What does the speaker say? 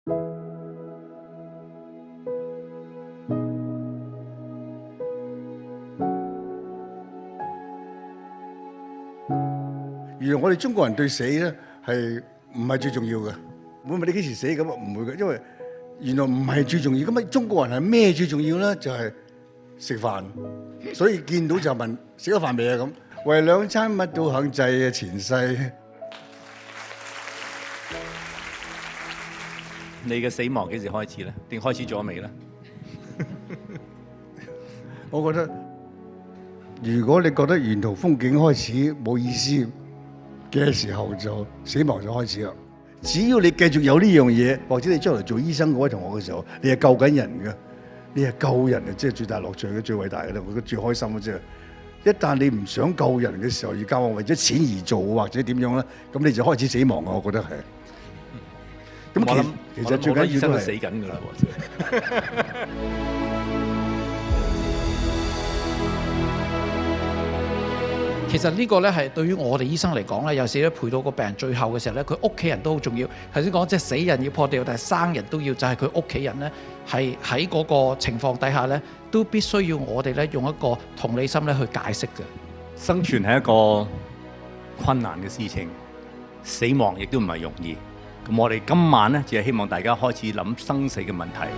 原來我哋中國人對死咧係唔係最重要嘅？會問你幾時死咁啊？唔會嘅，因為原來唔係最重要。咁啊，中國人係咩最重要咧？就係食飯。所以見到就問食咗飯未啊？咁為兩餐乜都肯制啊！前世你嘅死亡幾時開始咧？定開始咗未咧？我覺得，如果你覺得沿途風景開始冇意思嘅時候，就死亡就開始啦。只要你繼續有呢樣嘢，或者你將來做醫生嗰位同學嘅時候，你係救緊人嘅，你係救人啊！即係最大樂趣嘅、最偉大嘅啦，我覺得最開心嘅啫。一旦你唔想救人嘅時候，而教我為咗錢而做，或者點樣咧，咁你就開始死亡啊！我覺得係。咁其實最緊要都係死緊㗎啦喎。其實呢個咧係對於我哋醫生嚟講咧，有時咧陪到個病人最後嘅時候咧，佢屋企人都好重要。頭先講即係死人要破掉，但係生人都要，就係佢屋企人咧係喺嗰個情況底下咧，都必須要我哋咧用一個同理心咧去解釋嘅。生存係一個困難嘅事情，死亡亦都唔係容易。咁我哋今晚咧，只係希望大家開始諗生死嘅問題。